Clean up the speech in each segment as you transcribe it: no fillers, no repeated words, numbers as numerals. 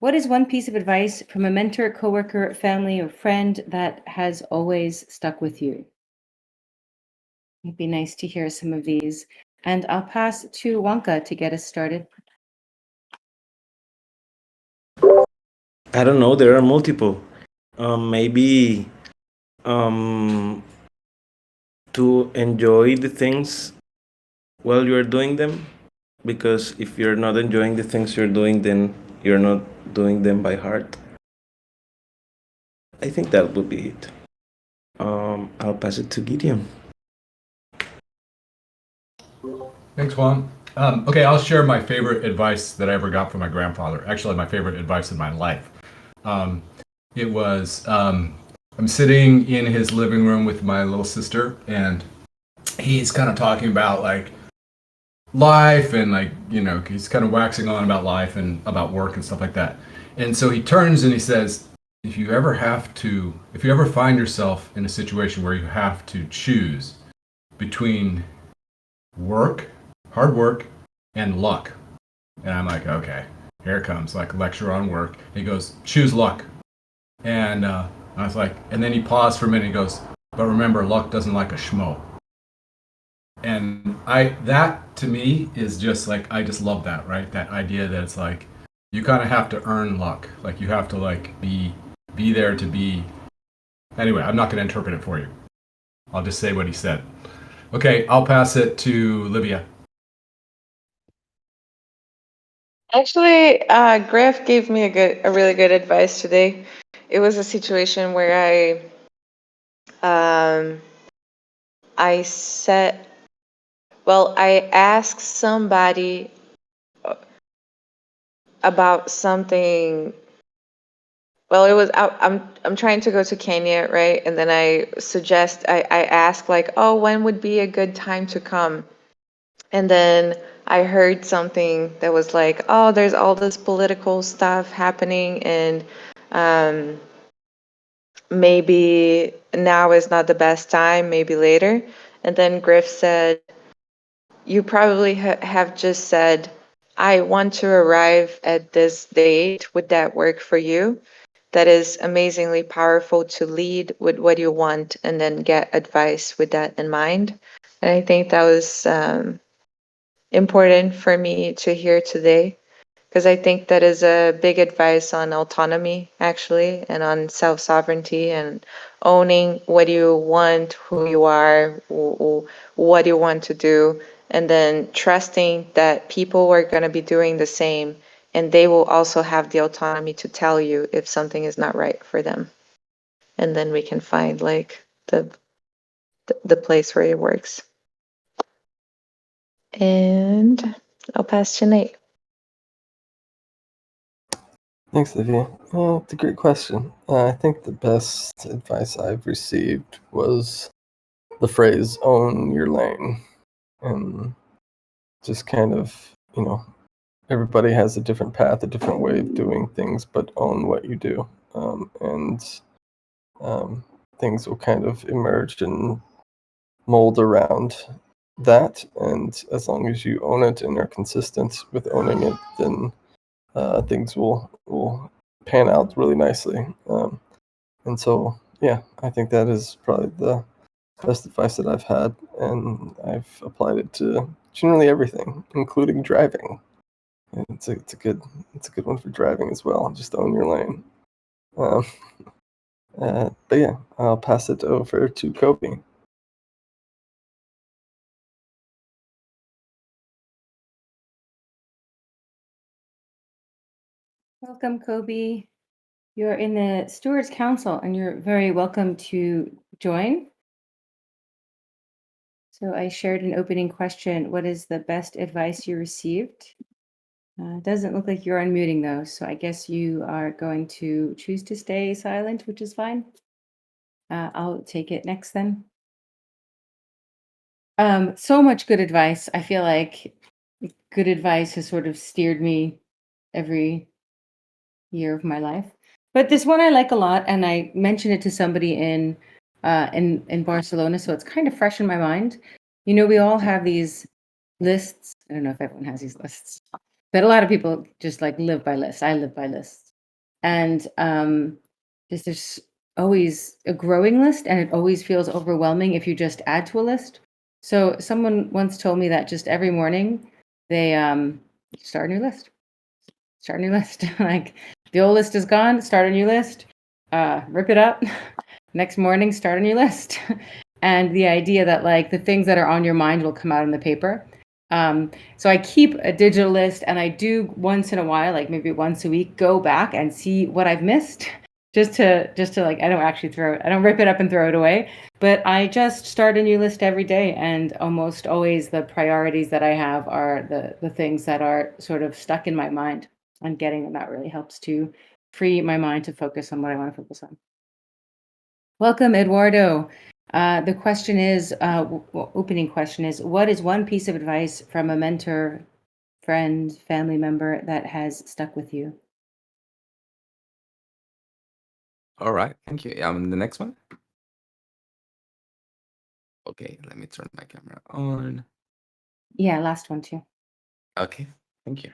What is one piece of advice from a mentor, coworker, family, or friend that has always stuck with you? It'd be nice to hear some of these. And I'll pass to Wonka to get us started. I don't know. There are multiple. Maybe um, to enjoy the things while you are doing them, because if you're not enjoying the things you're doing, then you're not doing them by heart. I think that would be it. I'll pass it to Gideon. Thanks, Juan. Okay, I'll share my favorite advice that I ever got from my grandfather. Actually, my favorite advice in my life. It was I'm sitting in his living room with my little sister, and he's kind of talking about like life and like, he's kind of waxing on about life and about work and stuff like that. And so he turns and he says, if you ever find yourself in a situation where you have to choose between hard work, and luck. And I'm like, okay, here it comes, like a lecture on work. He goes, choose luck. And I was like, and then he paused for a minute and he goes, but remember, luck doesn't like a schmo. And that to me is just like, I just love that, right? That idea that it's like, you kind of have to earn luck. Like you have to like be there to be. Anyway, I'm not going to interpret it for you. I'll just say what he said. Okay, I'll pass it to Livia. Actually, Griff gave me a really good advice today. It was a situation where I said, well, I asked somebody about something. Well, it was I'm trying to go to Kenya, right? And then I asked like, oh, when would be a good time to come? And then I heard something that was like, oh, there's all this political stuff happening, and maybe now is not the best time, maybe later. And then Griff said, you probably have just said, I want to arrive at this date. Would that work for you? That is amazingly powerful to lead with what you want and then get advice with that in mind. And I think that was important for me to hear today, because I think that is a big advice on autonomy, actually, and on self-sovereignty and owning what you want, who you are, what you want to do, and then trusting that people are going to be doing the same, and they will also have the autonomy to tell you if something is not right for them. And then we can find like the place where it works. And I'll pass to Nate. Thanks, Livia. It's a great question. I think the best advice I've received was the phrase, own your lane. And just kind of, everybody has a different path, a different way of doing things, but own what you do. And things will kind of emerge and mold around that. And as long as you own it and are consistent with owning it, then things will pan out really nicely. And so, yeah, I think that is probably the best advice that I've had, and I've applied it to generally everything, including driving. And it's a good one for driving as well. Just own your lane. But yeah, I'll pass it over to Kobe. Welcome, Kobe. You're in the Stewards Council and you're very welcome to join. So I shared an opening question. What is the best advice you received? It doesn't look like you're unmuting though, so I guess you are going to choose to stay silent, which is fine. I'll take it next then. So much good advice. I feel like good advice has sort of steered me every year of my life. But this one I like a lot, and I mentioned it to somebody in Barcelona, so it's kind of fresh in my mind. We all have these lists. I don't know if everyone has these lists, but a lot of people just like live by lists. I live by lists. And there's always a growing list, and it always feels overwhelming if you just add to a list. So someone once told me that just every morning they start a new list. Start a new list. Like the old list is gone, start a new list, rip it up. Next morning, start a new list. And the idea that like the things that are on your mind will come out in the paper. So I keep a digital list, and I do once in a while, like maybe once a week, go back and see what I've missed. Just to like, I don't rip it up and throw it away, but I just start a new list every day. And almost always the priorities that I have are the things that are sort of stuck in my mind, and getting them out really helps to free my mind to focus on what I want to focus on. Welcome, Eduardo. The question is, opening question is, what is one piece of advice from a mentor, friend, family member that has stuck with you? All right, thank you. The next one. Okay, let me turn my camera on. Yeah, last one too. Okay, thank you.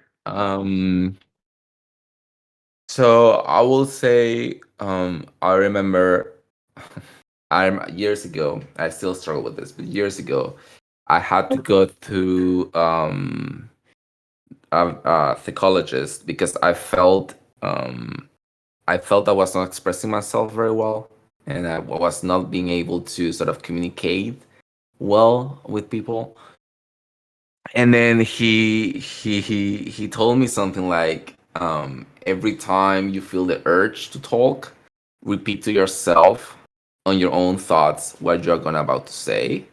So I will say, I remember, I'm years ago. I still struggle with this, but years ago, I had to go to a psychologist because I felt I was not expressing myself very well, and I was not being able to sort of communicate well with people. And then he told me something like, every time you feel the urge to talk, repeat to yourself on your own thoughts what you're gonna about to say,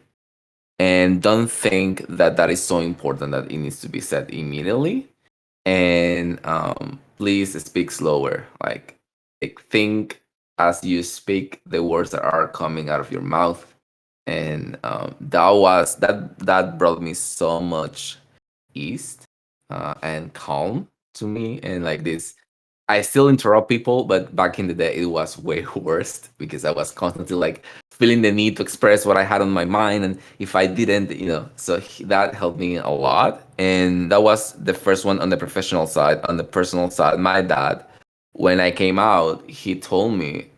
and don't think that that is so important that it needs to be said immediately. And please speak slower. Like think as you speak the words that are coming out of your mouth. And that brought me so much ease and calm to me. And like this, I still interrupt people, but back in the day it was way worse because I was constantly like feeling the need to express what I had on my mind, and if I didn't, so that helped me a lot. And that was the first one on the professional side. On the personal side, my dad, when I came out, he told me,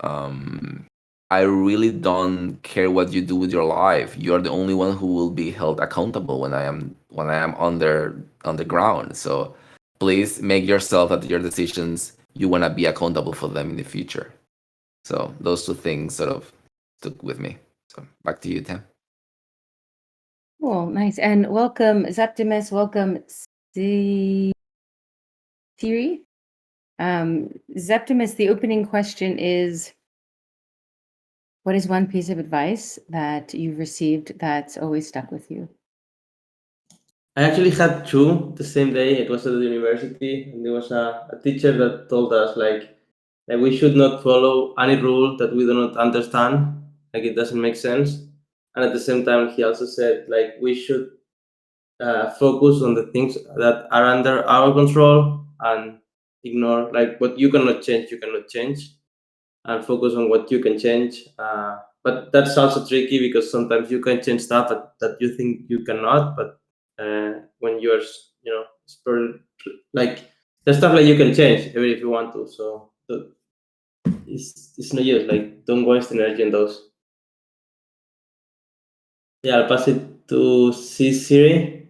I really don't care what you do with your life. You're the only one who will be held accountable when I am on the ground. So please make yourself that your decisions, you want to be accountable for them in the future. So those two things sort of stuck with me. So back to you, Tim. Cool, nice. And welcome, Zeptimus. Welcome, Siri. Zeptimus, the opening question is, what is one piece of advice that you've received that's always stuck with you? I actually had two the same day. It was at the university, and there was a teacher that told us like we should not follow any rule that we do not understand, like it doesn't make sense. And at the same time, he also said like we should focus on the things that are under our control and ignore like what you cannot change, and focus on what you can change. But that's also tricky because sometimes you can change stuff that you think you cannot. But when you're, like there's stuff like you can change even if you want to. So it's no use. Like don't waste energy on those. Yeah, I'll pass it to Siri.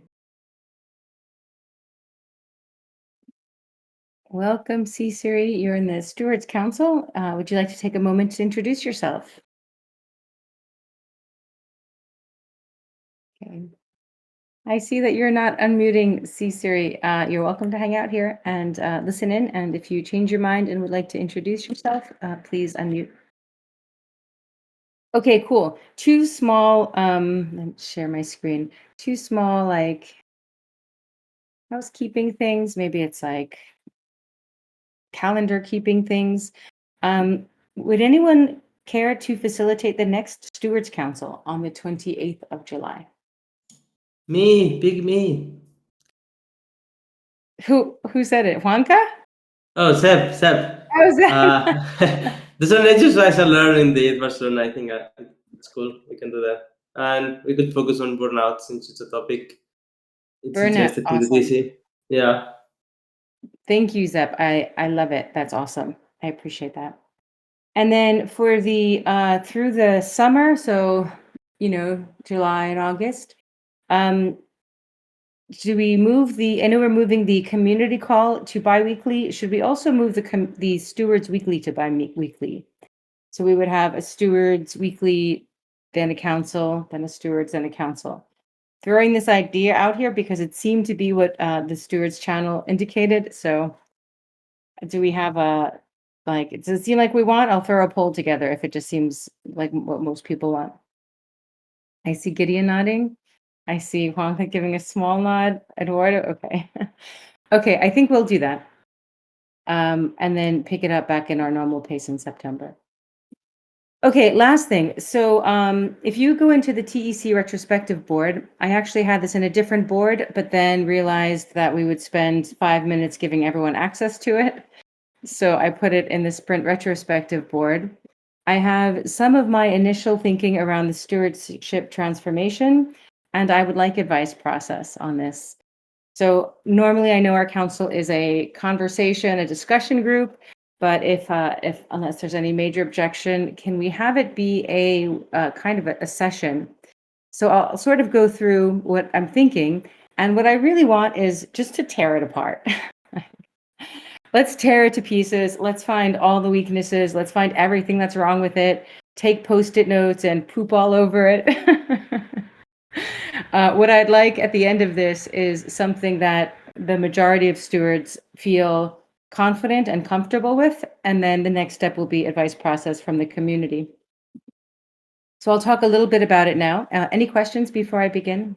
Welcome, Siri. You're in the Stewards Council. Would you like to take a moment to introduce yourself? Okay. I see that you're not unmuting, Siri. You're welcome to hang out here and listen in. And if you change your mind and would like to introduce yourself, please unmute. Okay, cool. Two small, let me share my screen. Two small, like, housekeeping things. Maybe it's like calendar keeping things. Would anyone care to facilitate the next Stewards Council on the 28th of July? Me, big me. Who said it? Juanca? Oh, Seb. How is that? There's an exercise I learned in the 8 version. I think it's cool. We can do that. And we could focus on burnout since it's a topic. It's Burnout, interested in the awesome. DC. Yeah. Thank you, Zep. I love it. That's awesome. I appreciate that. And then for the through the summer, so July and August, um, do we move I know we're moving the community call to biweekly. Should we also move the stewards weekly to bi-weekly? So we would have a stewards weekly, then a council, then a stewards, then a council. Throwing this idea out here because it seemed to be what the stewards channel indicated. So do we have does it seem like we want? I'll throw a poll together if it just seems like what most people want. I see Gideon nodding. I see Juanca giving a small nod. Eduardo, okay. Okay, I think we'll do that. And then pick it up back in our normal pace in September. Okay, last thing. So if you go into the TEC retrospective board, I actually had this in a different board, but then realized that we would spend 5 minutes giving everyone access to it. So I put it in the sprint retrospective board. I have some of my initial thinking around the stewardship transformation, and I would like advice process on this. So normally I know our council is a conversation, a discussion group, but if unless there's any major objection, can we have it be a kind of a session? So I'll sort of go through what I'm thinking, and what I really want is just to tear it apart. Let's tear it to pieces. Let's find all the weaknesses. Let's find everything that's wrong with it. Take Post-it notes and poop all over it. What I'd like at the end of this is something that the majority of stewards feel confident and comfortable with. And then the next step will be advice process from the community. So I'll talk a little bit about it now. Any questions before I begin?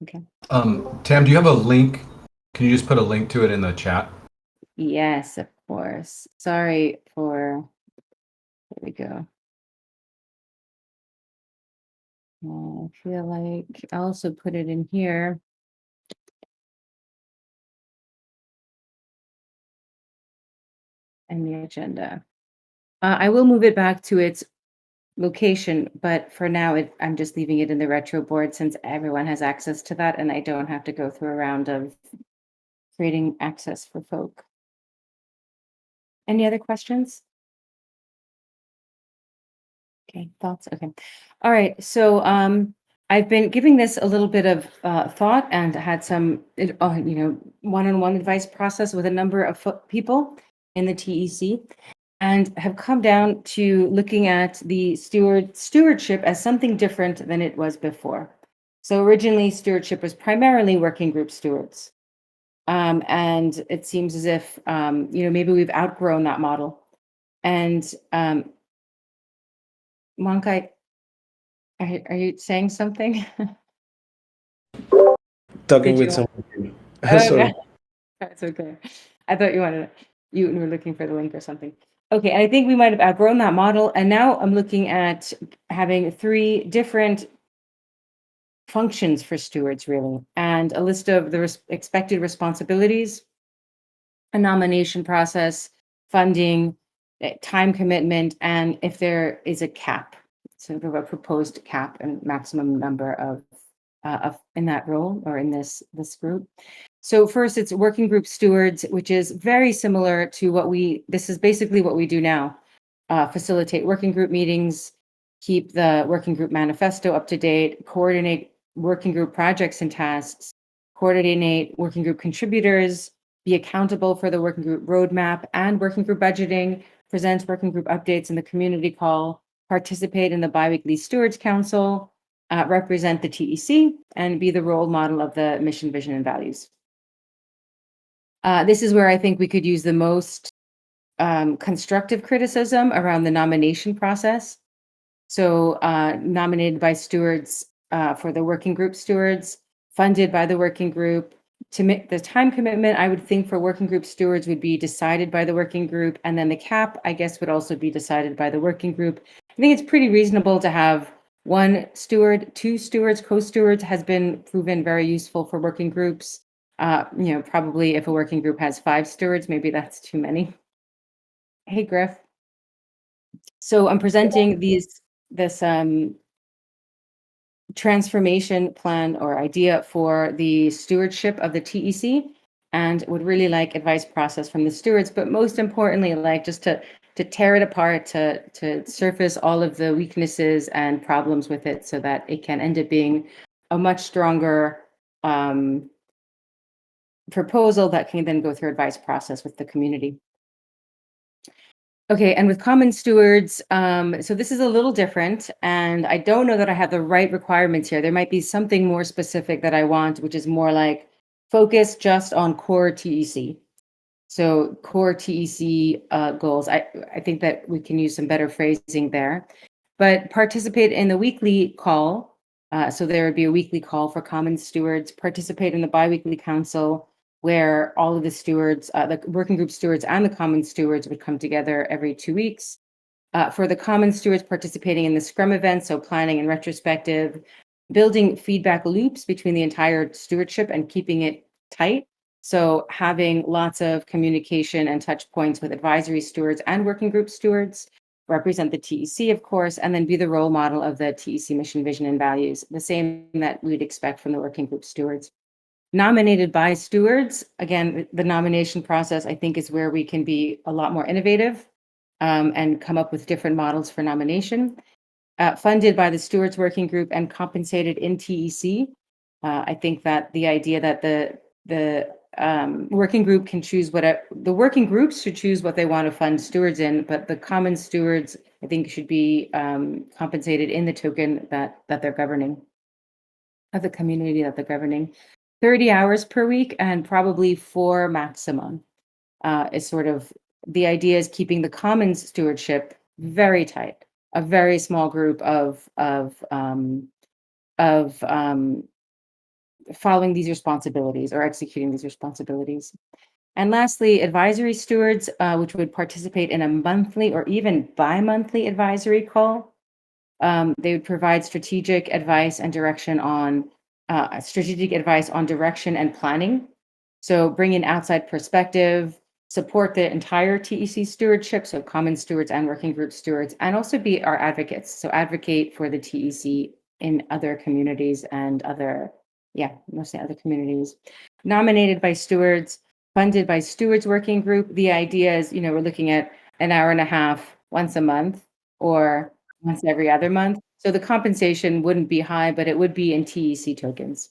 Okay. Tam, do you have a link? Can you just put a link to it in the chat? Yes, of course. Sorry for, there we go. I feel like I also put it in here. And the agenda. I will move it back to its location, but for now I'm just leaving it in the retro board since everyone has access to that and I don't have to go through a round of creating access for folk. Any other questions? Okay, thoughts? Okay. All right, so I've been giving this a little bit of thought and had some one-on-one advice process with a number of people in the TEC, and have come down to looking at the stewardship as something different than it was before. So originally, stewardship was primarily working group stewards, and it seems as if maybe we've outgrown that model. And Monkai, are you saying something? Talking Did with you? someone. Okay. Sorry. That's okay. I thought you were looking for the link or something. Okay, I think we might have outgrown that model, and now I'm looking at having 3 different functions for stewards, really, and a list of the expected responsibilities, a nomination process, funding, time commitment, and if there is a cap, sort of a proposed cap and maximum number of in that role or in this group. So first, it's working group stewards, which is very similar to this is basically what we do now. Facilitate working group meetings, keep the working group manifesto up to date, coordinate working group projects and tasks, coordinate working group contributors, be accountable for the working group roadmap and working group budgeting, present working group updates in the community call, participate in the biweekly stewards council, represent the TEC, and be the role model of the mission, vision, and values. This is where I think we could use the most constructive criticism around the nomination process. So nominated by stewards for the working group stewards, funded by the working group. The time commitment, I would think for working group stewards would be decided by the working group, and then the cap, I guess, would also be decided by the working group. I think it's pretty reasonable to have 1 steward, 2 stewards, co-stewards has been proven very useful for working groups. Probably if a working group has 5 stewards, maybe that's too many. Hey, Griff. So I'm presenting this transformation plan or idea for the stewardship of the TEC. and would really like advice process from the stewards, but most importantly, like just to tear it apart, to surface all of the weaknesses and problems with it so that it can end up being a much stronger proposal that can then go through advice process with the community. Okay, and with common stewards, so this is a little different, and I don't know that I have the right requirements here. There might be something more specific that I want, which is more like focus just on core TEC. So core TEC goals. I think that we can use some better phrasing there, but participate in the weekly call. So there would be a weekly call for common stewards. Participate in the biweekly council, where all of the stewards, the working group stewards and the common stewards would come together every 2 weeks. For the common stewards, participating in the Scrum event, so planning and retrospective, building feedback loops between the entire stewardship and keeping it tight. So having lots of communication and touch points with advisory stewards and working group stewards, represent the TEC, of course, and then be the role model of the TEC mission, vision, and values, the same that we'd expect from the working group stewards. Nominated by stewards, again, the nomination process, I think, is where we can be a lot more innovative and come up with different models for nomination. Funded by the stewards working group and compensated in TEC. I think that the idea that the working group can choose what the working groups should choose what they want to fund stewards in, but the common stewards, I think, should be compensated in the token that they're governing, of the community that they're governing. 30 hours per week and probably 4 maximum is sort of the idea, is keeping the commons stewardship very tight, a very small group of following these responsibilities or executing these responsibilities. And lastly, advisory stewards, which would participate in a monthly or even bi-monthly advisory call. They would provide strategic advice and direction on direction and planning. So bring in outside perspective, support the entire TEC stewardship, so common stewards and working group stewards, and also be our advocates. So advocate for the TEC in other communities and mostly other communities. Nominated by stewards, funded by stewards working group. The idea is, we're looking at an hour and a half once a month or once every other month. So the compensation wouldn't be high, but it would be in TEC tokens.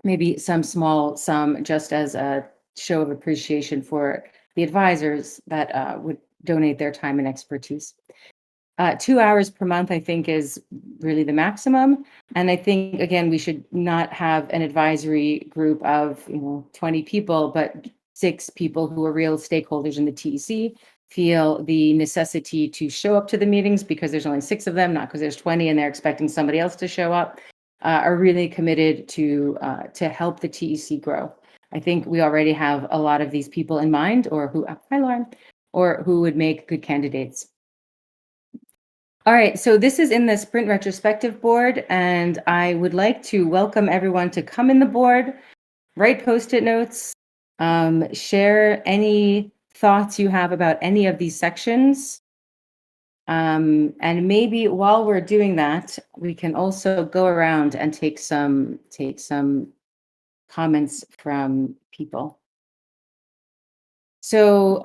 Maybe some small sum just as a show of appreciation for the advisors that would donate their time and expertise. 2 hours per month, I think, is really the maximum. And I think, again, we should not have an advisory group of 20 people, but 6 people who are real stakeholders in the TEC, feel the necessity to show up to the meetings because there's only 6 of them, not because there's 20 and they're expecting somebody else to show up, are really committed to help the TEC grow. I think we already have a lot of these people in mind, or hi Lauren, or who would make good candidates. All right, so this is in the Sprint Retrospective board, and I would like to welcome everyone to come in the board, write Post-it notes, share any thoughts you have about any of these sections. And maybe while we're doing that, we can also go around and take some comments from people. So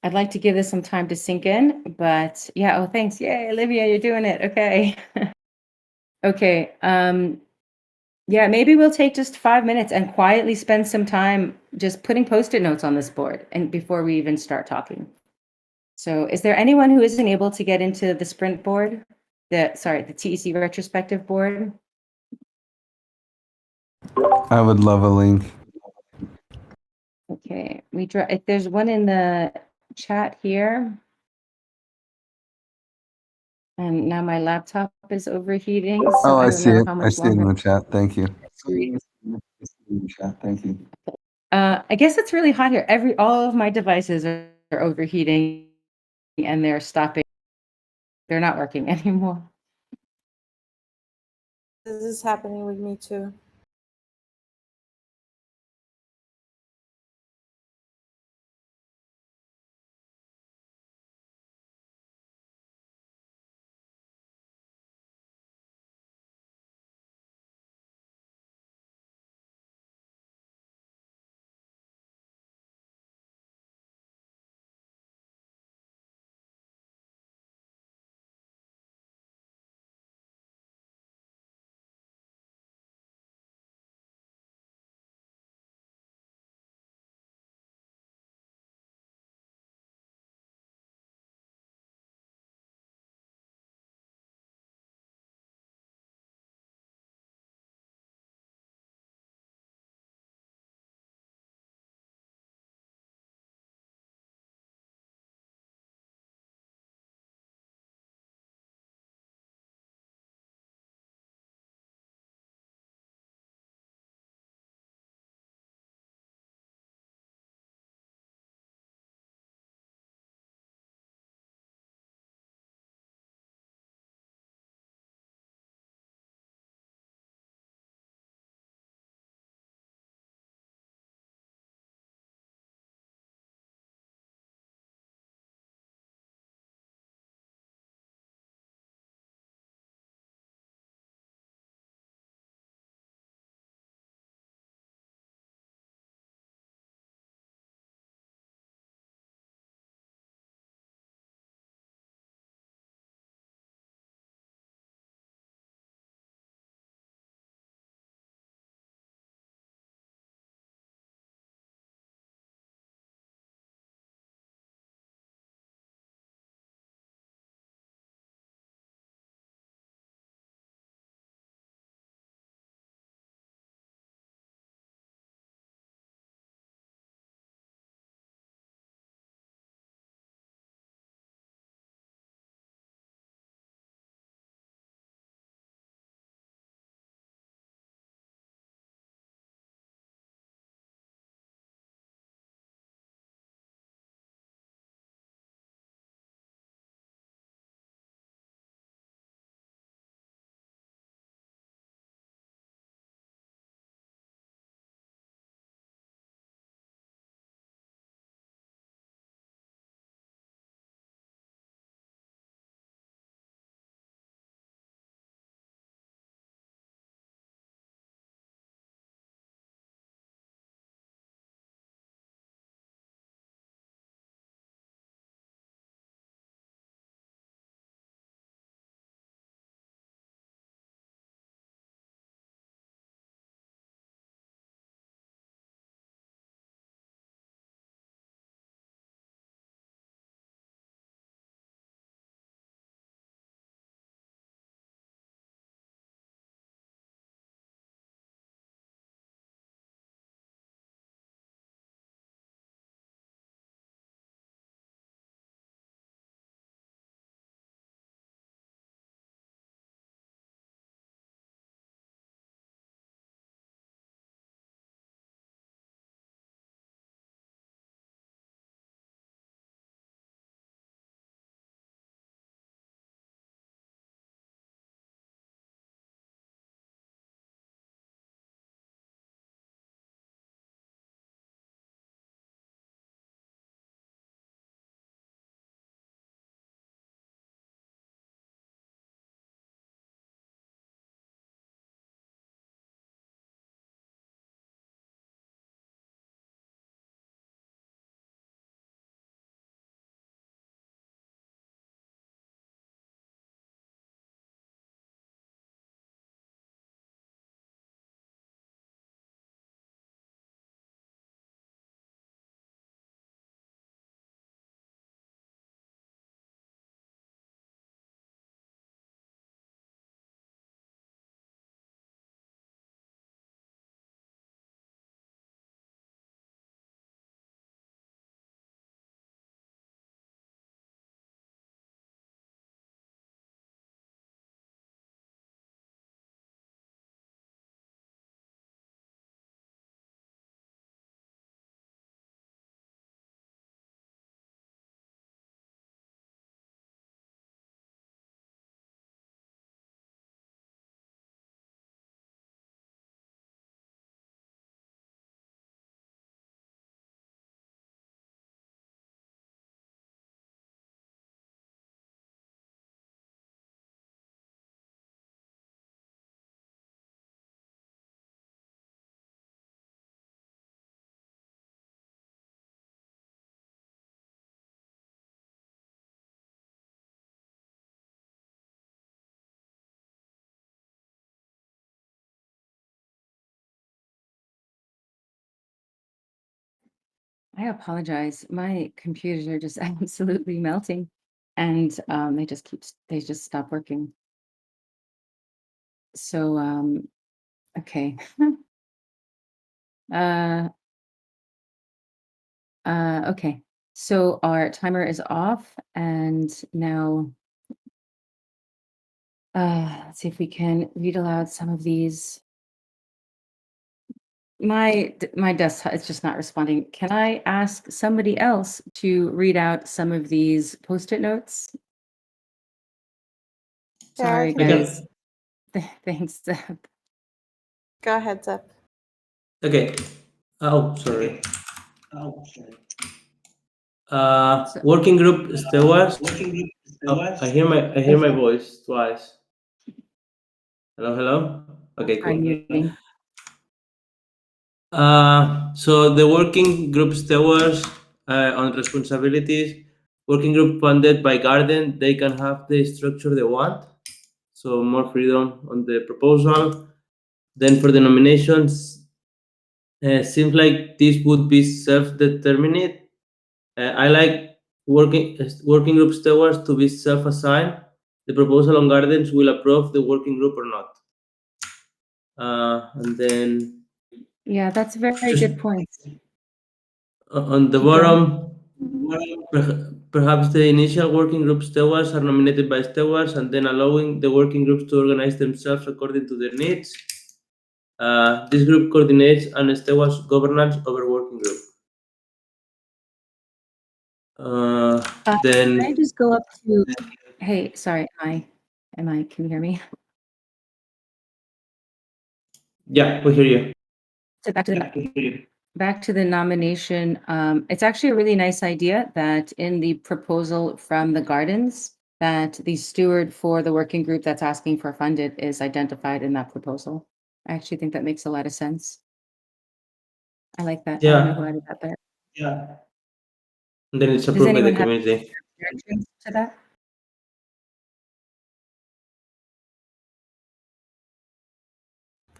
I'd like to give this some time to sink in, but yeah, thanks. Yay, Olivia, you're doing it. Okay. Okay. Yeah, maybe we'll take just 5 minutes and quietly spend some time just putting Post-it notes on this board and before we even start talking. So is there anyone who isn't able to get into the Sprint board? The TEC retrospective board? I would love a link. Okay, if there's one in the chat here. And now my laptop is overheating. So Oh, I don't see know it. how I much see it in longer. the chat. Thank you. Thank you. I guess it's really hot here. All of my devices are overheating and they're stopping. They're not working anymore. This is happening with me too. I apologize. My computers are just absolutely melting, and they just stop working. So okay. uh okay. So our timer is off, and now let's see if we can read aloud some of these. My desktop is just not responding. Can I ask somebody else to read out some of these post-it notes? Yeah, I Sorry, can- guys. Thanks. Go ahead, Zep. Okay. Oh, sorry. So- Working group stewards. Oh, I hear my voice twice. Hello, hello. Okay, I'm cool. muting. So the working group stewards on responsibilities. Working group funded by Garden, they can have the structure they want. So more freedom on the proposal. Then for the nominations, seems like this would be self-determined. I like working group stewards to be self-assigned. The proposal on gardens will approve the working group or not. And then Yeah, that's a very just good point. on the Keep going. bottom, perhaps the initial working group stewards are nominated by stewards, and then allowing the working groups to organize themselves according to their needs. This group coordinates and stewards governance over working group. Can I Then just go up to? Hey, sorry. Am I? Can you hear me? yeah, we hear you. So back to the nomination. It's actually a really nice idea that in the proposal from the gardens, that the steward for the working group that's asking for funded is identified in that proposal. I actually think that makes a lot of sense. I like that. I don't know who Yeah, added that there. and then it's Does approved by the anyone have community. objections to that?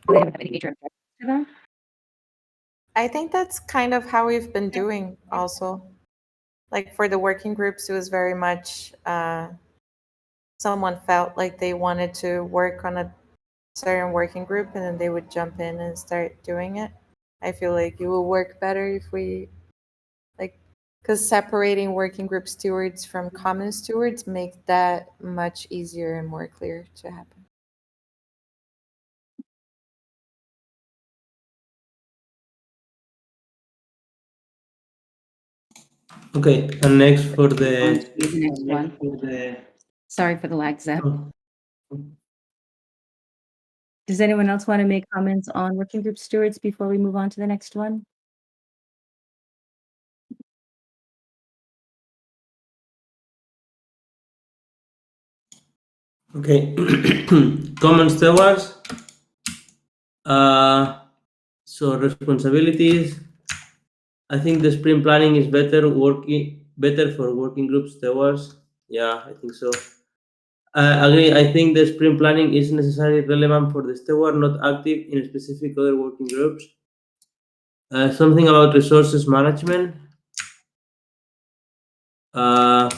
Do they have any major objections to that? I think that's kind of how we've been doing also. Like for the working groups, it was very much someone felt like they wanted to work on a certain working group and then they would jump in and start doing it. I feel like it will work better if we like, because separating working group stewards from common stewards make that much easier and more clear to happen. Okay, and next for On the to the next one. Sorry for the lag, Zep. oh, Does anyone else want to make comments on working group stewards before we move on to the next one? okay, common stewards. So responsibilities. I think the sprint planning is better for working group stewards. Yeah, I think so. I agree. I think the sprint planning is necessarily relevant for the steward, not active in specific other working groups. Something about resources management. Uh,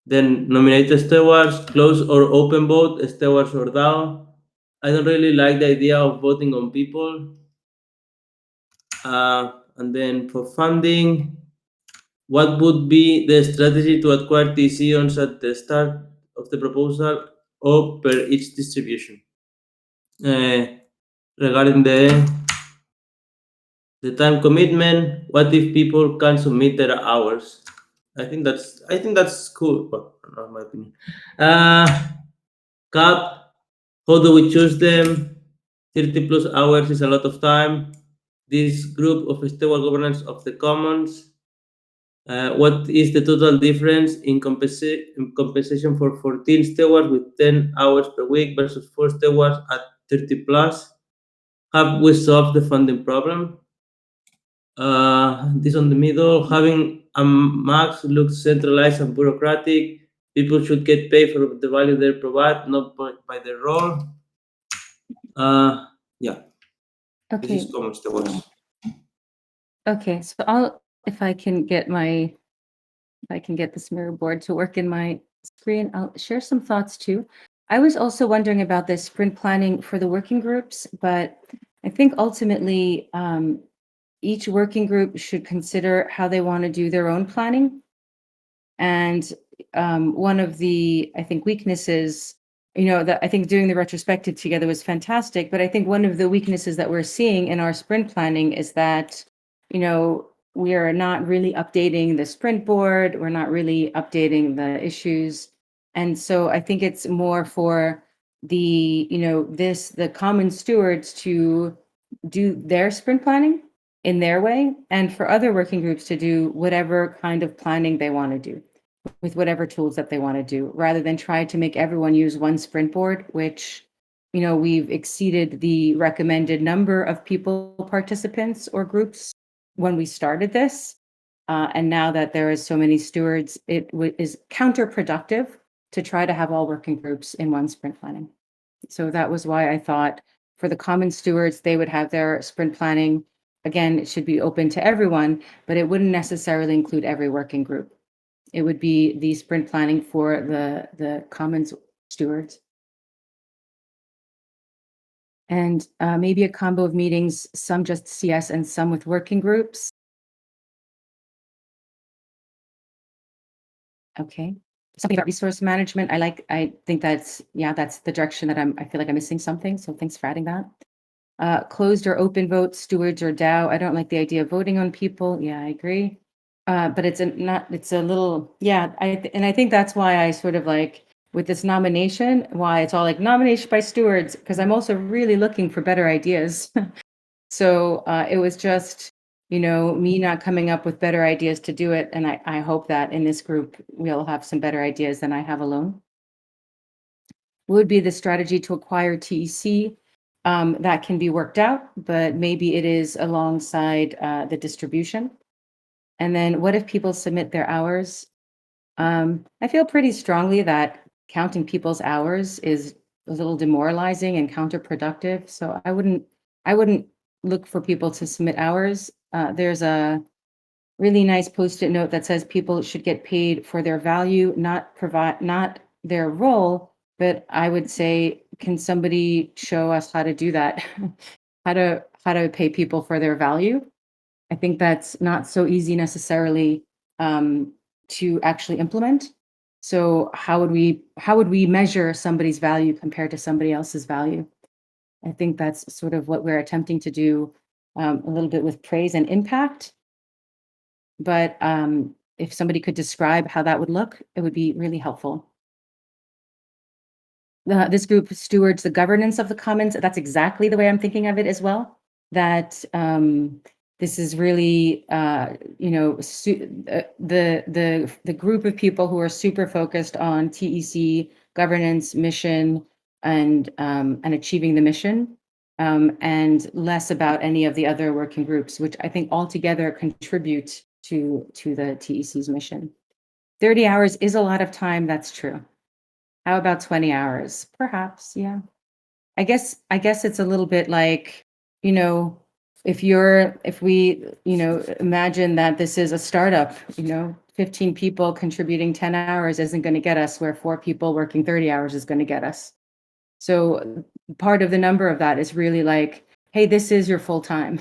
then nominate stewards, close or open vote, stewards or DAO. I don't really like the idea of voting on people. And then for funding, what would be the strategy to acquire TCONs at the start of the proposal or per each distribution? Regarding the time commitment, what if people can submit their hours? I think that's cool. Well, not my opinion. Cap, how do we choose them? 30 plus hours is a lot of time. This group of steward governance of the commons. What is the total difference in compensation for 14 stewards with 10 hours per week versus 4 stewards at 30 plus? Have we solved the funding problem? This on the middle, having a max looks centralized and bureaucratic. People should get paid for the value they provide, not by their role. Yeah, this Okay. is common stewards. Okay. So if I can get this mirror board to work in my screen, I'll share some thoughts too. I was also wondering about this sprint planning for the working groups, but I think ultimately each working group should consider how they want to do their own planning. And one of the, I think, weaknesses, that I think doing the retrospective together was fantastic, but I think one of the weaknesses that we're seeing in our sprint planning is that, we are not really updating the sprint board. We're not really updating the issues. And so I think it's more for the, the common stewards to do their sprint planning in their way, and for other working groups to do whatever kind of planning they want to do with whatever tools that they want to do, rather than try to make everyone use one sprint board, which, we've exceeded the recommended number of people, participants or groups when we started this. And now that there is so many stewards, it is counterproductive to try to have all working groups in one sprint planning. So that was why I thought for the common stewards, they would have their sprint planning. Again, it should be open to everyone, but it wouldn't necessarily include every working group. It would be the sprint planning for the commons stewards. And maybe a combo of meetings, some just CS and some with working groups. Okay. Something about resource management. I think that's the direction that I feel like I'm missing something. So thanks for adding that. Closed or open vote, stewards or DAO. I don't like the idea of voting on people. Yeah, I agree. But it's a little, I think that's why I sort of like with this nomination, why it's all like nomination by stewards, because I'm also really looking for better ideas. So it was just, me not coming up with better ideas to do it. And I hope that in this group, we'll have some better ideas than I have alone. Would be the strategy to acquire TEC. That can be worked out, but maybe it is alongside the distribution. And then what if people submit their hours? I feel pretty strongly that counting people's hours is a little demoralizing and counterproductive. So I wouldn't look for people to submit hours. There's a really nice post-it note that says people should get paid for their value, not their role. But I would say, can somebody show us how to do that? how to pay people for their value? I think that's not so easy necessarily to actually implement. So how would we measure somebody's value compared to somebody else's value? I think that's sort of what we're attempting to do a little bit with praise and impact. But if somebody could describe how that would look, it would be really helpful. This group stewards the governance of the commons. That's exactly the way I'm thinking of it as well. That this is really, the group of people who are super focused on TEC governance, mission, and achieving the mission, and less about any of the other working groups, which I think altogether contribute to the TEC's mission. 30 hours is a lot of time. That's true. How about 20 hours? Perhaps, yeah. I guess it's a little bit like, if we imagine that this is a startup, 15 people contributing 10 hours isn't going to get us where 4 people working 30 hours is going to get us. So part of the number of that is really like, hey, this is your full time.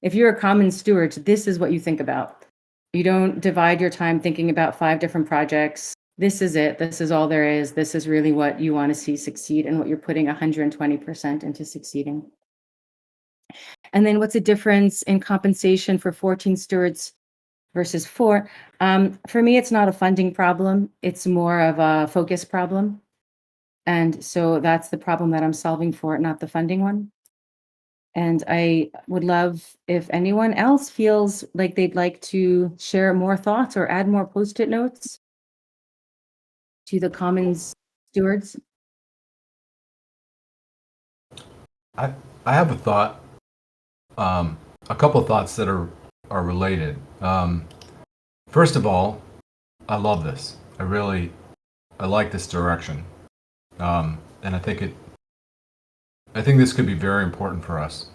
If you're a common steward, this is what you think about. You don't divide your time thinking about 5 different projects. This is it. This is all there is. This is really what you want to see succeed and what you're putting 120% into succeeding. And then what's the difference in compensation for 14 stewards versus 4? For me, it's not a funding problem. It's more of a focus problem. And so that's the problem that I'm solving for, not the funding one. And I would love if anyone else feels like they'd like to share more thoughts or add more post-it notes to the commons stewards. I have a thought, a couple of thoughts that are related. First of all, I love this. I like this direction, and I think this could be very important for us.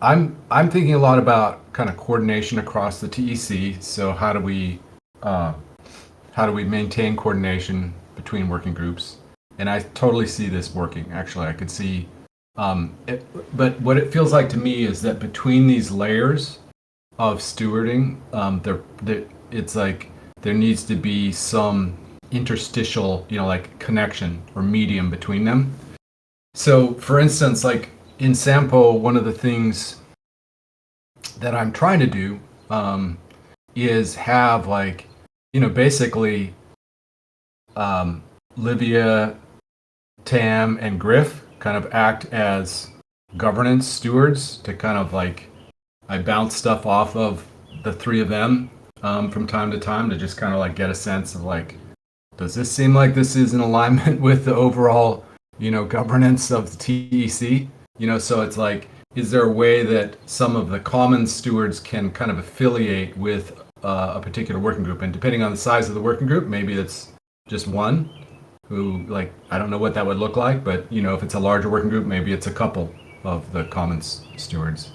I'm thinking a lot about kind of coordination across the TEC. So how do we maintain coordination between working groups? And I totally see this working. Actually, I could see. But what it feels like to me is that between these layers of stewarding, it's like there needs to be some interstitial, like connection or medium between them. So, for instance, like in Sampo, one of the things that I'm trying to do is have like, basically Livia, Tam, and Griff kind of act as governance stewards to kind of like, I bounce stuff off of the three of them from time to time to just kind of like get a sense of like, does this seem like this is in alignment with the overall, governance of the TEC? So it's like, is there a way that some of the common stewards can kind of affiliate with a particular working group? And depending on the size of the working group, maybe it's just one who, like, I don't know what that would look like, but, if it's a larger working group, maybe it's a couple of the common stewards.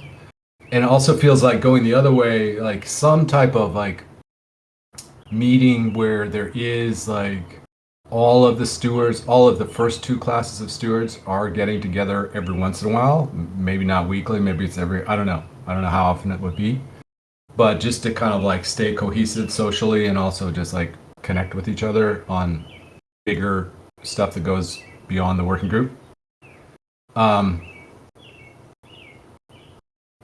And it also feels like going the other way, like some type of like meeting where there is like all of the stewards, all of the first two classes of stewards are getting together every once in a while. Maybe not weekly, maybe it's I don't know how often it would be, but just to kind of like stay cohesive socially and also just like connect with each other on bigger stuff that goes beyond the working group.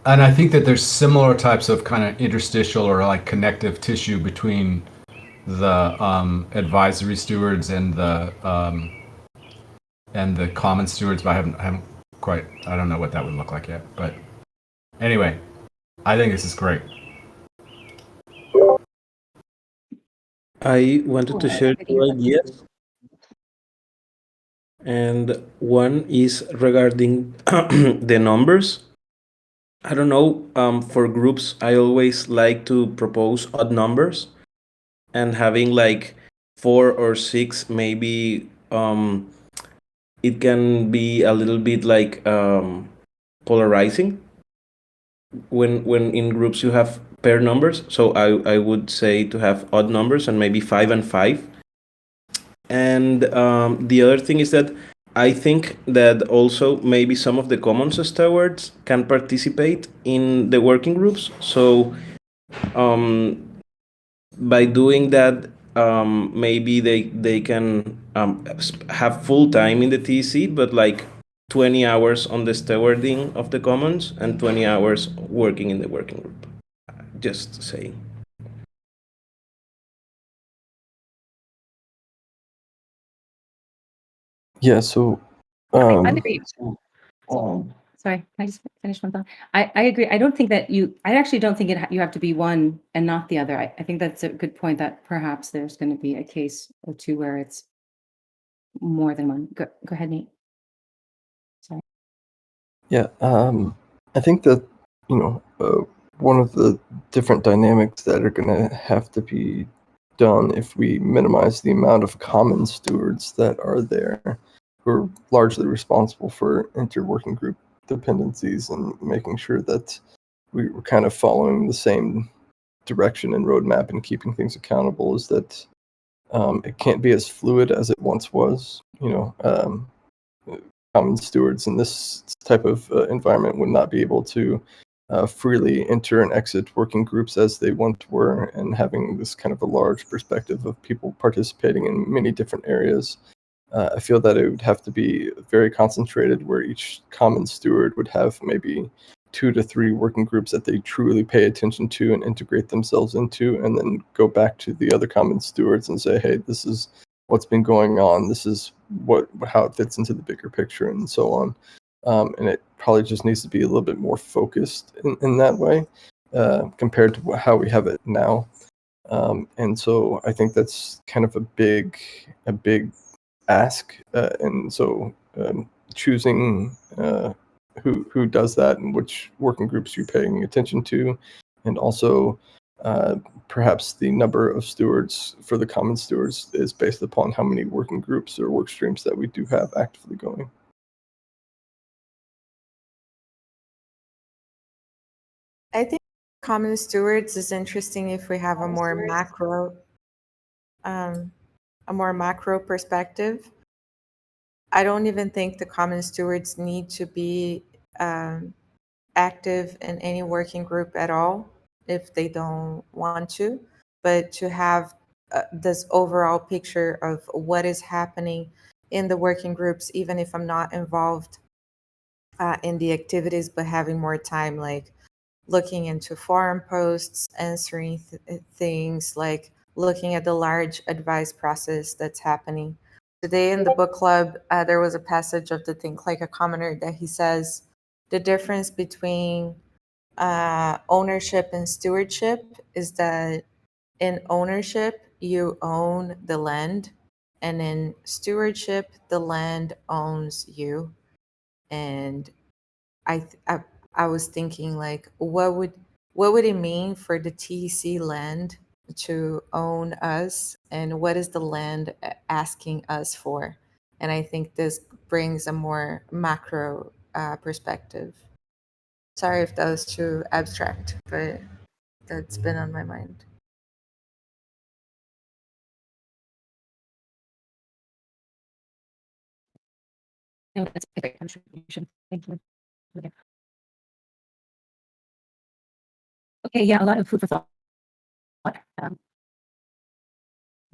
And I think that there's similar types of kind of interstitial or like connective tissue between the advisory stewards and the common stewards, but I haven't quite, I don't know what that would look like yet. But anyway, I think this is great. I wanted to share two ideas, and one is regarding the numbers. I don't know, for groups, I always like to propose odd numbers, and having like 4 or 6, maybe it can be a little bit like polarizing when in groups you have pair numbers. So I would say to have odd numbers and maybe 5 and 5. And the other thing is that I think that also maybe some of the common stewards can participate in the working groups. So by doing that, maybe they can have full time in the TC, but like 20 hours on the stewarding of the commons and 20 hours working in the working group. Just saying. Yeah, so I agree. Sorry, can I just finish one thought? I agree. I don't think that I actually don't think you have to be one and not the other. I think that's a good point, that perhaps there's going to be a case or two where it's more than one. Go ahead, Nate. Sorry. yeah, I think that one of the different dynamics that are going to have to be done if we minimize the amount of common stewards that are there, who are largely responsible for inter-working group dependencies and making sure that we're kind of following the same direction and roadmap and keeping things accountable, is that it can't be as fluid as it once was. Common stewards in this type of environment would not be able to freely enter and exit working groups as they once were, and having this kind of a large perspective of people participating in many different areas. I feel that it would have to be very concentrated, where each common steward would have maybe 2 to 3 working groups that they truly pay attention to and integrate themselves into, and then go back to the other common stewards and say, hey, this is what's been going on, this is how it fits into the bigger picture, and so on. And it probably just needs to be a little bit more focused in that way compared to how we have it now. And so I think that's kind of a big ask. And so choosing who does that and which working groups you're paying attention to, and also perhaps the number of stewards for the common stewards is based upon how many working groups or work streams that we do have actively going. common stewards is interesting if we have a more macro perspective. I don't even think the common stewards need to be active in any working group at all if they don't want to, but to have this overall picture of what is happening in the working groups, even if I'm not involved in the activities, but having more time, like looking into forum posts, answering things, like looking at the large advice process that's happening. Today in the book club, there was a passage of the Think Like a Commoner that he says the difference between ownership and stewardship is that in ownership, you own the land, and in stewardship, the land owns you. And I was thinking, like, what would it mean for the TEC land to own us, and what is the land asking us for? And I think this brings a more macro perspective. Sorry if that was too abstract, but that's been on my mind. No, that's a great contribution. Thank you. Okay. Okay, yeah, a lot of food for thought. It'd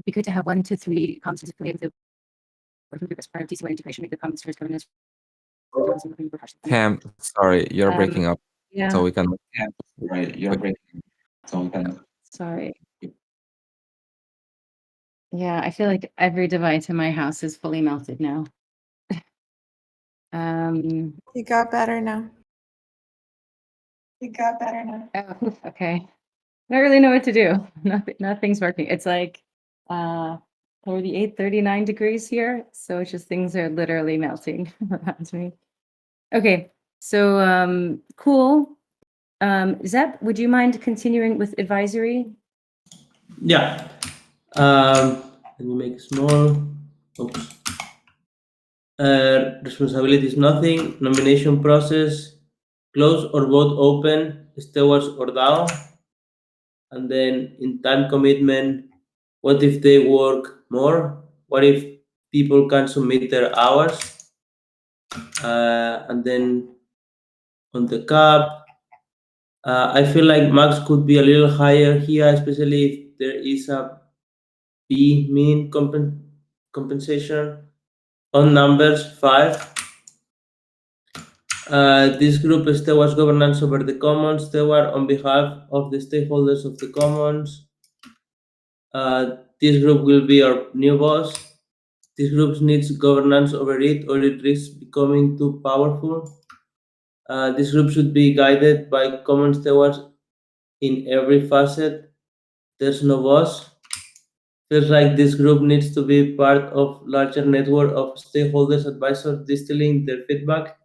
be good to have 1 to 3 concepts with the working group as part of TC integration, make the common stewards governance. Cam, sorry, you're breaking up. Yeah. So we can. Sorry. Yeah, I feel like every device in my house is fully melted now. You got better now. Oh, okay. I don't really know what to do. Nothing's working. It's like 38, 39 degrees here. So it's just things are literally melting around me. Okay, so cool. Zep, would you mind continuing with advisory? Yeah. Let me make small. Oops. Responsibility is nothing. Nomination process, close or vote open, stewards or down. And then in time commitment, what if they work more? What if people can submit their hours? And then on the cap, I feel like max could be a little higher here, especially if there is a B mean compensation. On numbers 5, this group stewards governance over the commons, steward on behalf of the stakeholders of the commons. This group will be our new boss. This group needs governance over it, or it risks becoming too powerful. This group should be guided by common stewards in every facet. There's no boss. Feels like this group needs to be part of larger network of stakeholders, advisors, distilling their feedback.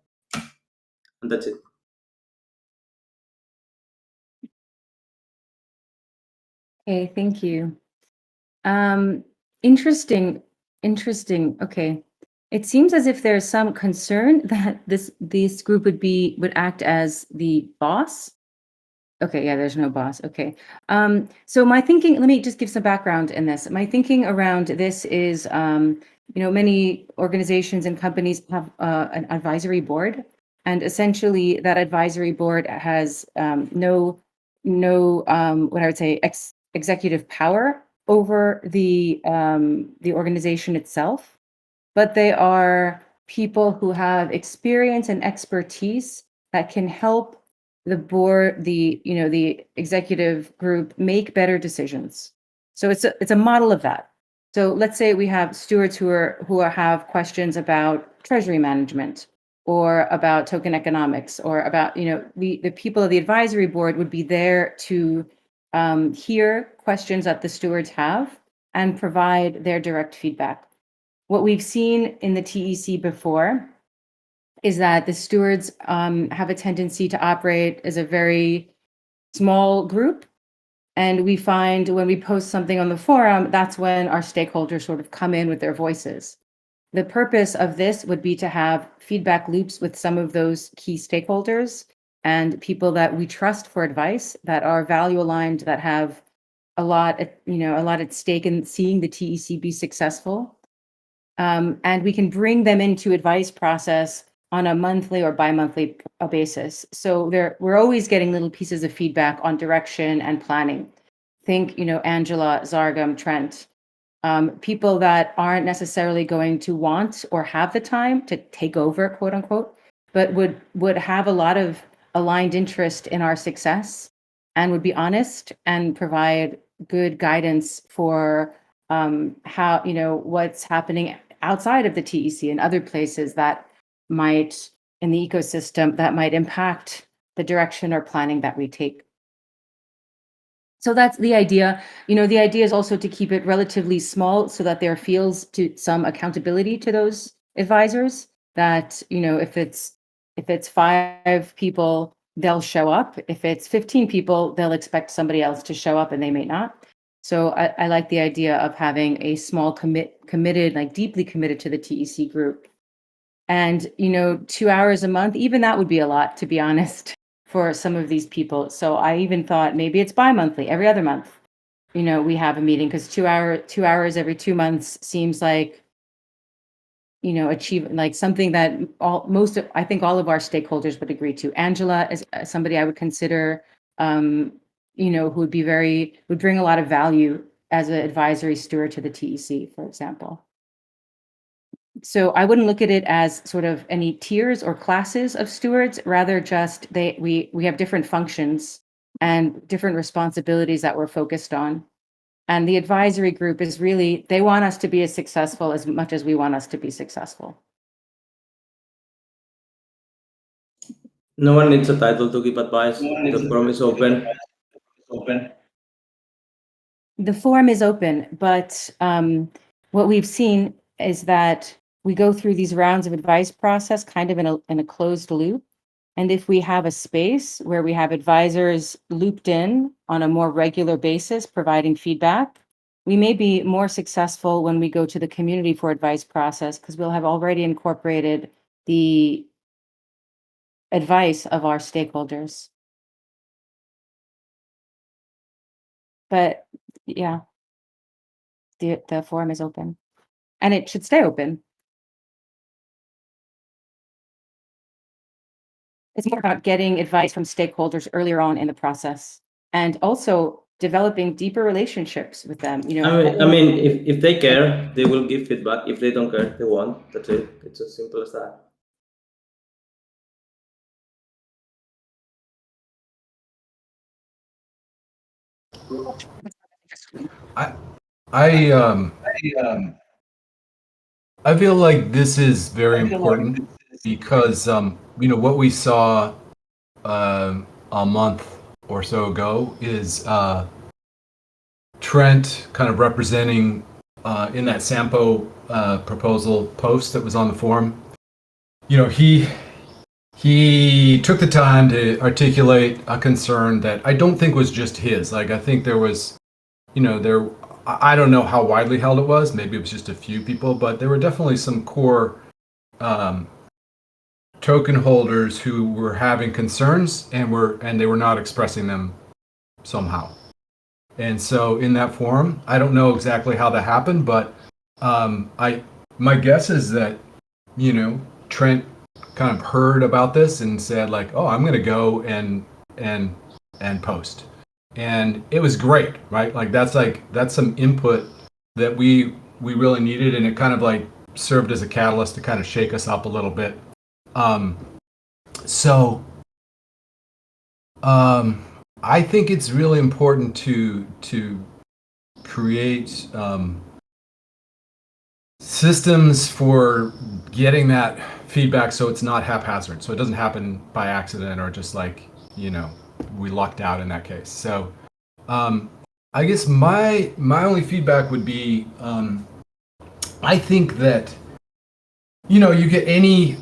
And that's it. Okay, thank you. Interesting. Okay. It seems as if there's some concern that this group would act as the boss. Okay, yeah, there's no boss. Okay. So my thinking, let me just give some background in this. My thinking around this is, many organizations and companies have an advisory board, and essentially that advisory board has no what I would say executive power over the organization itself, but they are people who have experience and expertise that can help the board, the executive group make better decisions. So it's a model of that. So let's say we have stewards who have questions about treasury management or about token economics or about, the people of the advisory board would be there to hear questions that the stewards have and provide their direct feedback. What we've seen in the TEC before is that the stewards have a tendency to operate as a very small group. And we find when we post something on the forum, that's when our stakeholders sort of come in with their voices. The purpose of this would be to have feedback loops with some of those key stakeholders and people that we trust for advice, that are value aligned, that have a lot at stake in seeing the TEC be successful. And we can bring them into advice process on a monthly or bi-monthly basis. So we're always getting little pieces of feedback on direction and planning. Think, Angela, Zargam, Trent, people that aren't necessarily going to want or have the time to take over, quote unquote, but would have a lot of aligned interest in our success and would be honest and provide good guidance for how, what's happening outside of the TEC and other places that might, in the ecosystem, that might impact the direction or planning that we take. So that's the idea. The idea is also to keep it relatively small so that there feels to some accountability to those advisors, that, if it's 5 people, they'll show up. If it's 15 people, they'll expect somebody else to show up and they may not. So I like the idea of having a small committed, like deeply committed to the TEC group. And, 2 hours a month, even that would be a lot, to be honest, for some of these people. So I even thought maybe it's bi-monthly, every other month, we have a meeting, because 2 hours every 2 months seems like, achieve like something that I think all of our stakeholders would agree to. Angela is somebody I would consider, who would bring a lot of value as an advisory steward to the TEC, for example. So I wouldn't look at it as sort of any tiers or classes of stewards, rather just we have different functions and different responsibilities that we're focused on. And the advisory group is really, they want us to be as successful as much as we want us to be successful. No one needs a title to give advice. The forum is open. The forum is open, but what we've seen is that we go through these rounds of advice process kind of in a closed loop. And if we have a space where we have advisors looped in on a more regular basis, providing feedback, we may be more successful when we go to the community for advice process, because we'll have already incorporated the advice of our stakeholders. But yeah, the forum is open, and it should stay open. It's more about getting advice from stakeholders earlier on in the process, and also developing deeper relationships with them. I mean, if they care, they will give feedback. If they don't care, they won't. That's it. It's as simple as that. I feel like this is very important because what we saw a month or so ago is Trent kind of representing in that Sampo proposal post that was on the forum. He took the time to articulate a concern that I don't think was just his. Like, I think there was, I don't know how widely held it was. Maybe it was just a few people, but there were definitely some core token holders who were having concerns and they were not expressing them somehow. And so in that forum, I don't know exactly how that happened, but my guess is that, Trent kind of heard about this and said like, oh, I'm going to go and post. And it was great, right? That's some input that we really needed, and it kind of like served as a catalyst to kind of shake us up a little bit. I think it's really important to create systems for getting that feedback so it's not haphazard, so it doesn't happen by accident or just like, we lucked out in that case. So I guess my only feedback would be I think that you get any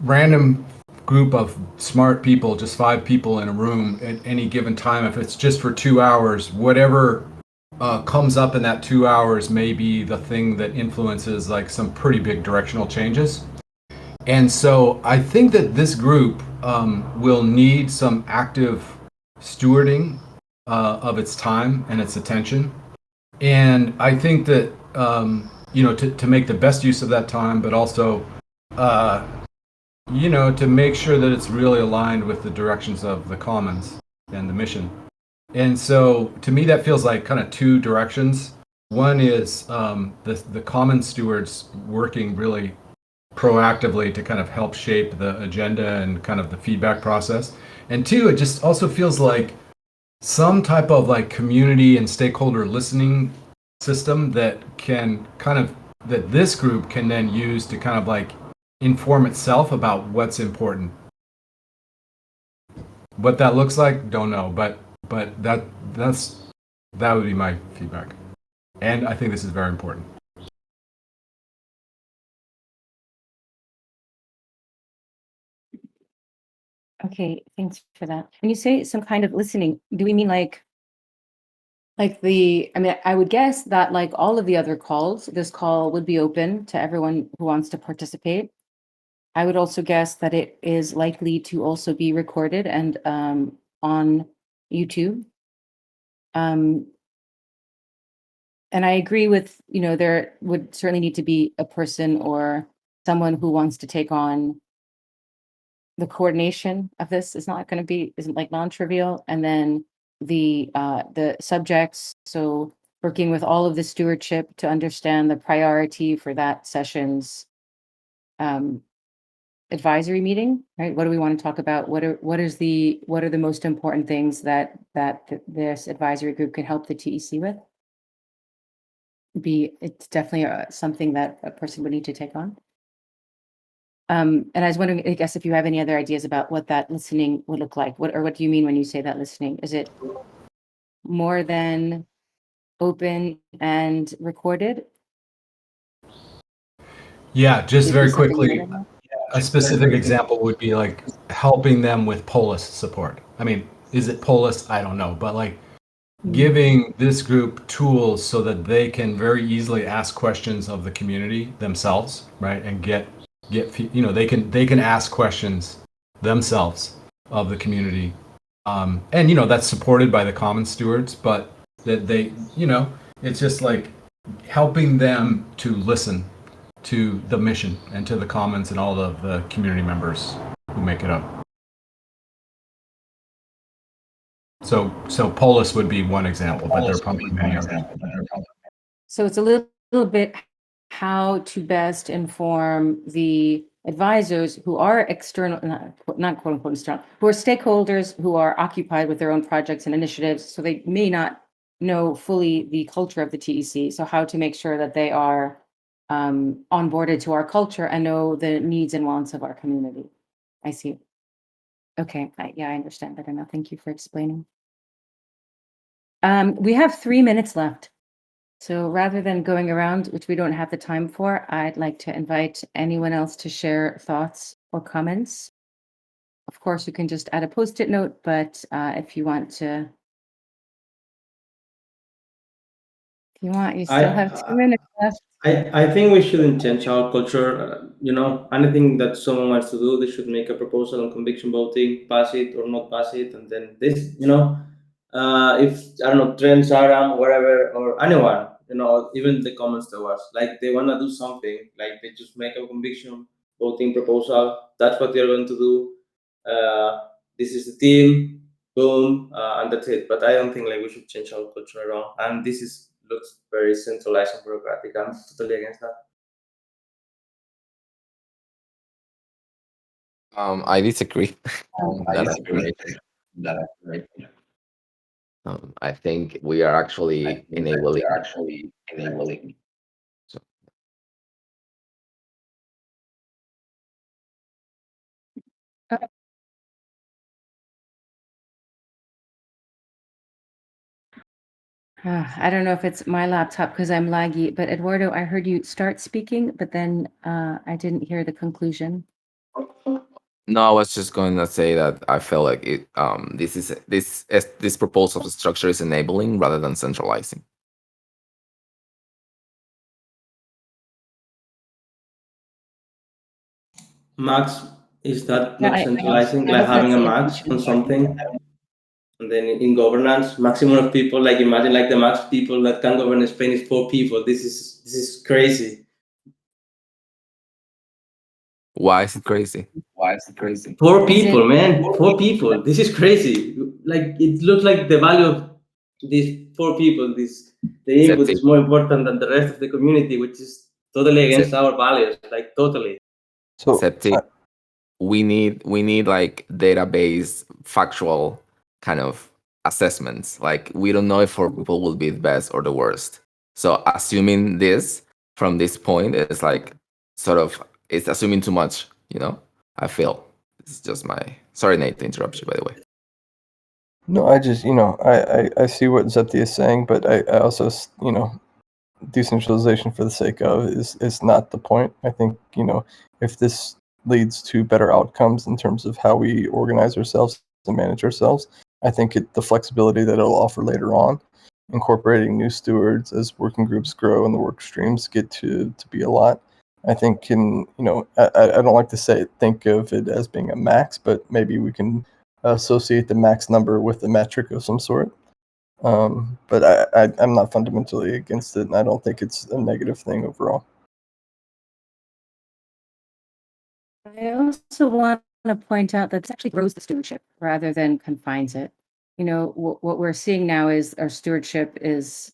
random group of smart people, just 5 people in a room at any given time, if it's just for 2 hours, whatever comes up in that 2 hours may be the thing that influences like some pretty big directional changes. And so I think that this group will need some active stewarding of its time and its attention. And I think that, to make the best use of that time, but also, to make sure that it's really aligned with the directions of the Commons and the mission. And so to me, that feels like kind of two directions. One is the Common stewards working really proactively to kind of help shape the agenda and kind of the feedback process. And two, it just also feels like some type of like community and stakeholder listening system that can kind of, that this group can then use to kind of like inform itself about what's important. What that looks like, don't know, but that would be my feedback. And I think this is very important. Okay, thanks for that. When you say some kind of listening, do we mean like I mean, I would guess that like all of the other calls, this call would be open to everyone who wants to participate. I would also guess that it is likely to also be recorded and on YouTube. And I agree with, there would certainly need to be a person or someone who wants to take on the coordination of this. Is not going to be, isn't like non-trivial. And then the subjects, so working with all of the stewardship to understand the priority for that session's advisory meeting, right? What do we want to talk about? What are the most important things that this advisory group can help the TEC with? It's definitely something that a person would need to take on. And I was wondering, I guess, if you have any other ideas about what that listening would look like. What do you mean when you say that listening? Is it more than open and recorded? Yeah, just Would it be very something more quickly, than that? a specific example would be like helping them with polis support. I mean, is it polis? I don't know, but like giving this group tools so that they can very easily ask questions of the community themselves, right? And get they can ask questions themselves of the community, and that's supported by the common stewards, but that they it's just like helping them to listen to the mission and to the commons and all of the community members who make it up. So polis would be one example, but there are probably many others. So it's a little bit how to best inform the advisors who are external, not quote unquote external, who are stakeholders who are occupied with their own projects and initiatives. So they may not know fully the culture of the TEC. So how to make sure that they are onboarded to our culture and know the needs and wants of our community. I see. Okay, I understand better now. Thank you for explaining. We have 3 minutes left. So rather than going around, which we don't have the time for, I'd like to invite anyone else to share thoughts or comments. Of course, you can just add a Post-it note, but if you want, you still have 2 minutes left. I think we shouldn't change our culture. Anything that someone wants to do, they should make a proposal on conviction voting, pass it or not pass it, and then this, if I don't know, Trent, Aram, wherever, or anyone, even the comments to us, like they want to do something, like they just make a conviction voting proposal. That's what they're going to do. This is the team, boom, and that's it. But I don't think like we should change our culture at all. And this looks very centralized and bureaucratic. I'm totally against that. I disagree. I think we are actually enabling. So, I don't know if it's my laptop because I'm laggy, but Eduardo, I heard you start speaking, but then I didn't hear the conclusion. no, I was just going to say that I feel like it. This proposal of structure is enabling rather than centralizing. max is that Yeah, not I centralizing, I like hope having that's a the max intention. on something? And then in governance, maximum of people, like imagine like the max people that can govern Spain is 4 people. This is crazy. Why is it crazy? 4 Is people, it man. 4 people. This is crazy. Like it looks like the value of these 4 people, the input Septi, is more important than the rest of the community, which is totally against Sep- our values. Like totally. So Septi, we need like database factual kind of assessments. Like we don't know if 4 people will be the best or the worst. So assuming this from this point is like sort of it's assuming too much, you know? I feel. It's just my sorry Nate to interrupt you by the way. no, I just I see what Zepti is saying, but I also decentralization for the sake of is not the point. I think if this leads to better outcomes in terms of how we organize ourselves and manage ourselves, I think the flexibility that it'll offer later on, incorporating new stewards as working groups grow and the work streams get to be a lot, I think can I don't like to think of it as being a max, but maybe we can associate the max number with a metric of some sort. But I'm not fundamentally against it, and I don't think it's a negative thing overall. I also want to point out that this actually grows the stewardship rather than confines it. What we're seeing now is our stewardship is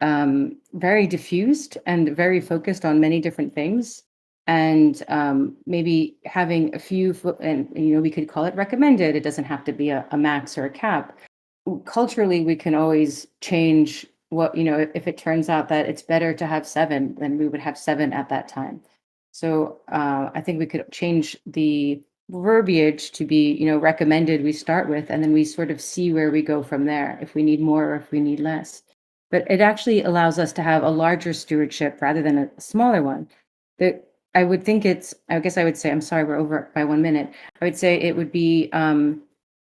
very diffused and very focused on many different things. And maybe having a few, and we could call it recommended. It doesn't have to be a max or a cap. Culturally, we can always change what, if it turns out that it's better to have 7, then we would have 7 at that time. So I think we could change the verbiage to be, recommended we start with, and then we sort of see where we go from there, if we need more or if we need less. But it actually allows us to have a larger stewardship rather than a smaller one. That I would think I guess I would say, I'm sorry, we're over by 1 minute. I would say it would be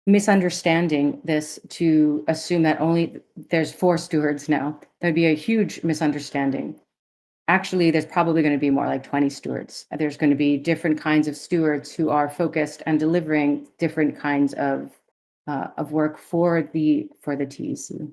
misunderstanding this to assume that only there's 4 stewards now. That'd be a huge misunderstanding. Actually, there's probably going to be more like 20 stewards. There's going to be different kinds of stewards who are focused and delivering different kinds of work for the TEC.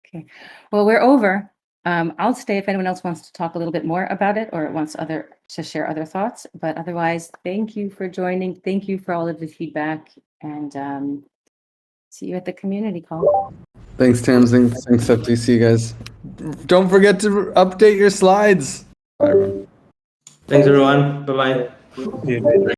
Okay, well, we're over. I'll stay if anyone else wants to talk a little bit more about it or wants to share other thoughts. But otherwise, thank you for joining. Thank you for all of the feedback, and see you at the community call. Thanks, Tamzing. Thanks, Septi. See you guys. Don't forget to update your slides. Bye, everyone. Thanks everyone. Bye bye.